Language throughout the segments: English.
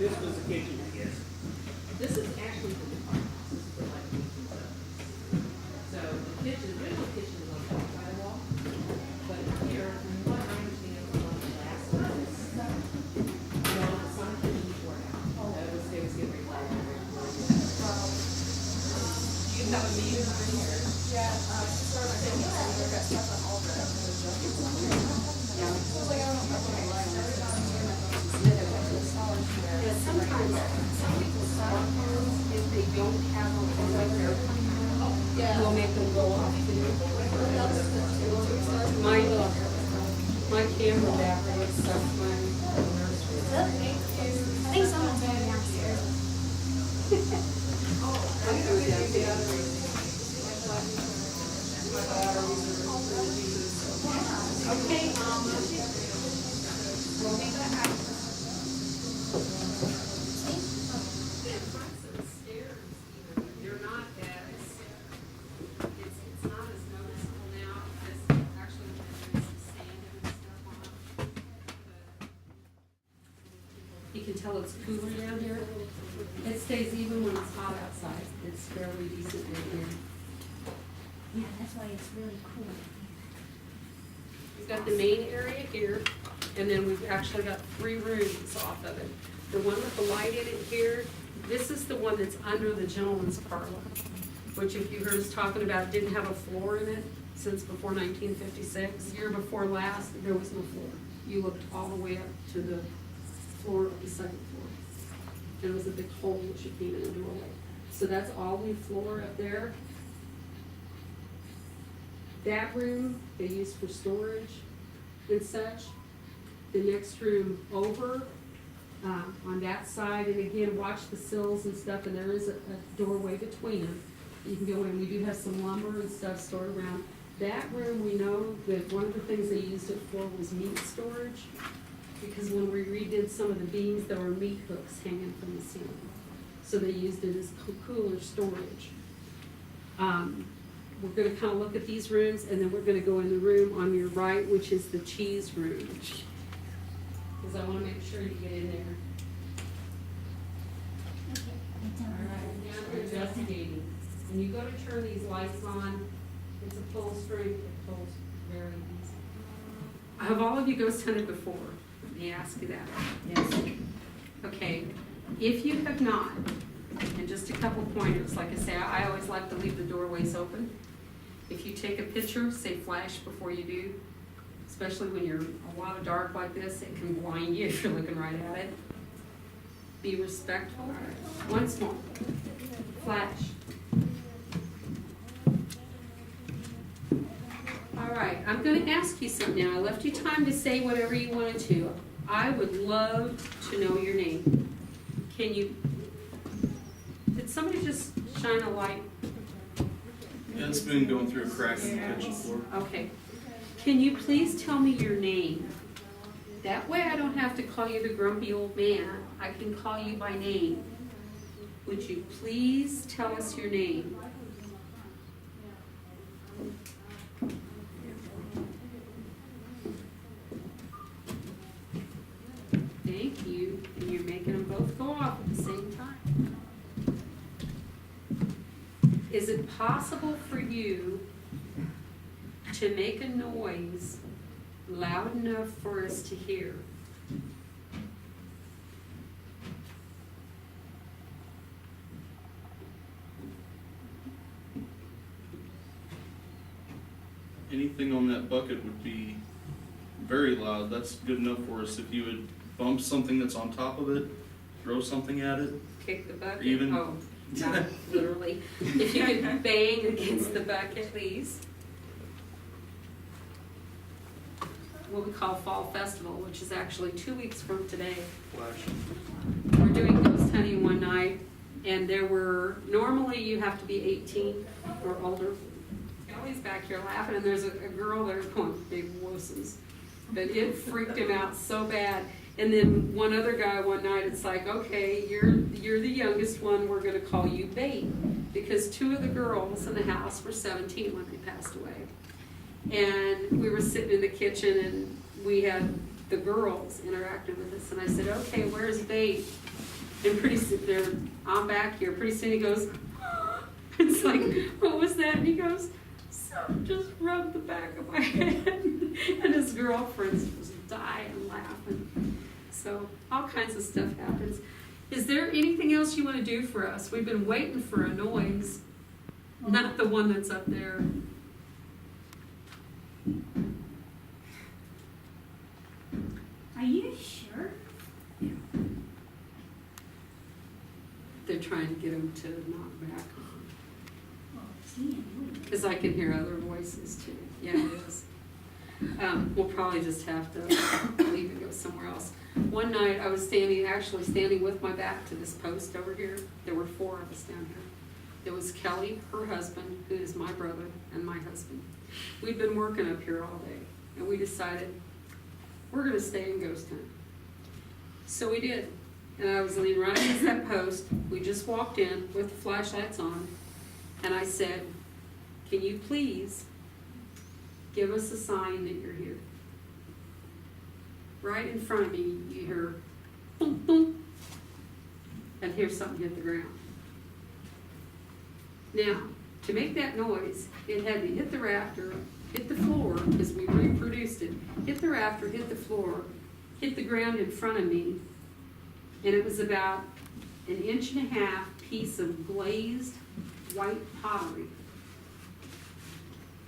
This was the kitchen, I guess. This is actually for the farmhouse, this is for like kitchen stuff. So the kitchen, the original kitchen is on the outside wall, but here, from what I understand, was on the last one. No, the front kitchen before now. It was getting ready. Do you have a meeting over here? Yeah, sort of thing, I got stuff on all the. Yeah. Like, I don't know if I like it. Yeah, sometimes, some people's cell phones, if they don't have a like their Yeah. will make them go off too. My camera battery is stuck in my nursery. I think someone's going downstairs. I'm going downstairs. Okay, we'll be back. They're not as, it's not as noticeable now, because actually there's some sand and stuff on it. You can tell it's cooler down here. It stays even when it's hot outside. It's fairly decent right here. Yeah, that's why it's really cool. We've got the main area here, and then we've actually got 3 rooms off of it. The one with the light in it here, this is the one that's under the gentleman's parlor, which if you heard us talking about, didn't have a floor in it since before 1956. Year before last, there was no floor. You looked all the way up to the floor of the second floor. And it was a big hole that you came in the doorway. So that's all new floor up there. That room they use for storage and such. The next room over, on that side, and again, watch the sills and stuff, and there is a doorway between them. You can go in, we do have some lumber and stuff stored around. That room, we know that one of the things they used it for was meat storage, because when we redid some of the beams, there were meat hooks hanging from the ceiling. So they used it as cooler storage. We're gonna kinda look at these rooms, and then we're gonna go in the room on your right, which is the cheese room. Cause I wanna make sure you get in there. Alright, now we're investigating. When you go to turn these lights on, it's a full strength, it pulls very easy. Have all of you ghost hunted before? Let me ask you that. Yes. Okay, if you have not, and just a couple pointers, like I say, I always like to leave the doorways open. If you take a picture, say flash before you do, especially when you're a lot of dark like this, it can blind you if you're looking right at it. Be respectful. Once more, flash. All right, I'm gonna ask you something now. I left you time to say whatever you wanted to. I would love to know your name. Can you, did somebody just shine a light? Yeah, it's been going through a crack in the kitchen floor. Okay. Can you please tell me your name? That way I don't have to call you the grumpy old man. I can call you by name. Would you please tell us your name? Thank you. And you're making them both go off at the same time. Is it possible for you to make a noise loud enough for us to hear? Anything on that bucket would be very loud. That's good enough for us. If you would bump something that's on top of it, throw something at it. Kick the bucket? Even- Oh, not literally. If you could bang against the bucket, please. What we call Fall Festival, which is actually 2 weeks from today. Flash. We're doing ghost hunting one night, and there were, normally you have to be 18 or older. Kelly's back here laughing, and there's a girl there going, big wusses. But it freaked him out so bad. And then one other guy one night, it's like, okay, you're the youngest one, we're gonna call you Bait. Because 2 of the girls in the house were 17 when they passed away. And we were sitting in the kitchen and we had the girls interacting with us. And I said, okay, where's Bait? And pretty soon, I'm back here, pretty soon he goes, it's like, what was that? And he goes, something just rubbed the back of my head. And his girlfriend's was dying laughing. So all kinds of stuff happens. Is there anything else you want to do for us? We've been waiting for a noise, not the one that's up there. Are you sure? They're trying to get him to knock back. Well, it's me. Because I can hear other voices too. Yeah, it is. We'll probably just have to leave and go somewhere else. One night I was actually standing with my back to this post over here. There were 4 of us down here. There was Kelly, her husband, who is my brother, and my husband. We'd been working up here all day, and we decided we're going to stay in ghost hunt. So we did. And I was leaning right against that post. We just walked in with the flashlights on, and I said, can you please give us a sign that you're here? Right in front of me, you hear boom, boom, and hear something hit the ground. Now, to make that noise, it had to hit the rafter, hit the floor, because we reproduced it, hit the rafter, hit the floor, hit the ground in front of me, and it was about 1.5 inch piece of glazed white pottery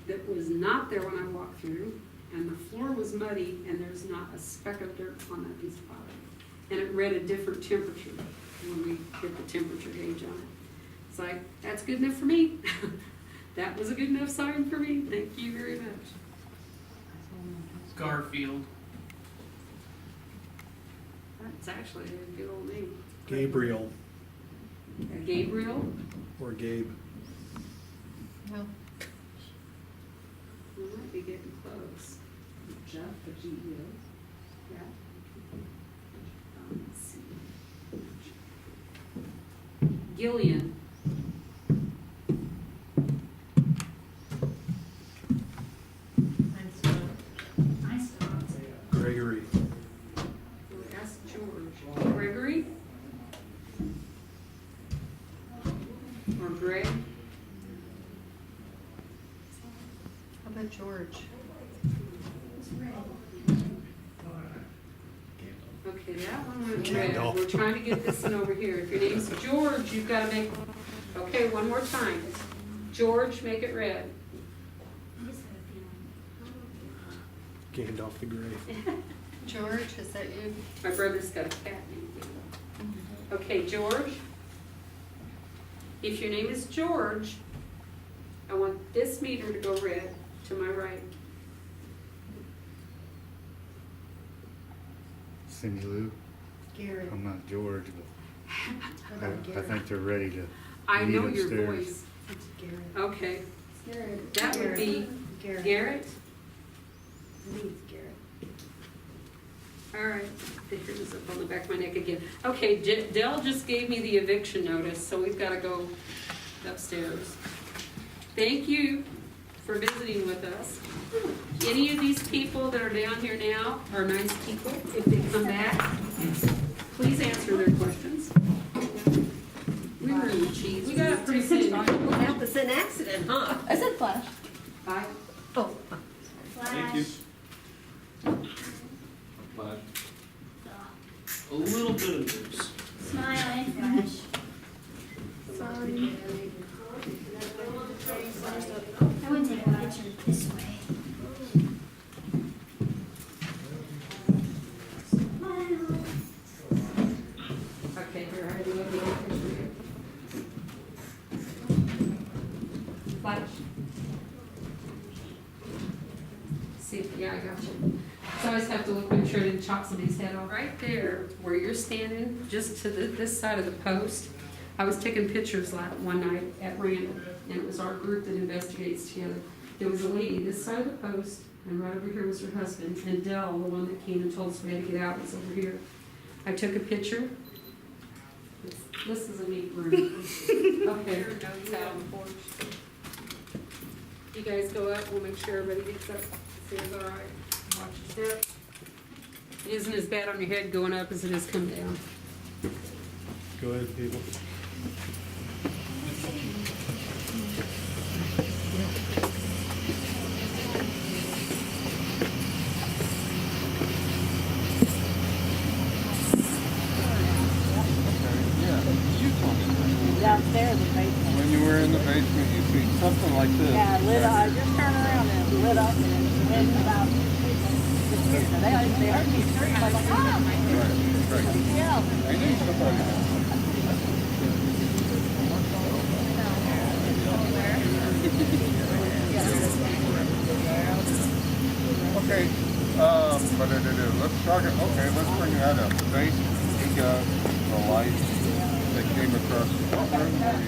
that was not there when I walked through, and the floor was muddy, and there's not a speck of dirt on that piece of pottery. And it read a different temperature when we hit the temperature gauge on it. It's like, that's good enough for me. That was a good enough sign for me. Thank you very much. Garfield. That's actually a good old name. Gabriel Gabriel? or Gabe. Well, we might be getting close. Jeff, the GEO. Yeah. Let's see. Gillian. Nice dogs. Gregory. We'll ask George. Gregory? Or Greg? How about George? Okay, that one went red. Gandalf. We're trying to get this one over here. If your name's George, you've got to make, okay, one more time. George, make it red. I just had a feeling. Gandalf the Grey. George, is that you? My brother's got a cat named Gandalf. Okay, George. If your name is George, I want this meter to go red to my right. Cindy Lou, Gary. I'm not George, but How I about Gary? think they're ready to I meet know your upstairs. voice. It's Gary. Okay, Gary. that would be Gary. Garrett. I think it's Gary. All right, the hair is up on the back of my neck again. Okay, Dell just gave me the eviction notice, so we've got to go upstairs. Thank you for visiting with us. Any of these people that are down here now are nice people. If they come back, please answer their questions. We were in the cheese. We got up pretty soon. That was an accident, huh? I said flash. Bye. Oh. Thank you. Flash. A little bit of news. Smile and flash. Sorry. I would take a picture this way. Smile. Okay, here, I have to look at the picture here. Flash. See, yeah, I got you. So I always have to look, make sure I didn't chop somebody's head off. Right there, where you're standing, just to this side of the post, I was taking pictures one night at Randall, and it was our group that investigates together. There was a lady this side of the post, and right over here was her husband, and Dell, the one that came and told us we had to get out, was over here. I took a picture. This is a neat room. Okay, it's out on the porch. You guys go up, we'll make sure everybody gets up, see it's all right. Watch your step. It isn't as bad on your head going up as it is coming down. Go ahead, people. Downstairs in the basement. When you were in the basement, you see something like this. Yeah, lit up. I just turned around and it lit up and then about they heard me scream. I was like, ah! Right. Yeah. I knew somebody. Okay, let's talk, okay, let's bring that up. The base, we got the lights that came across the courtroom.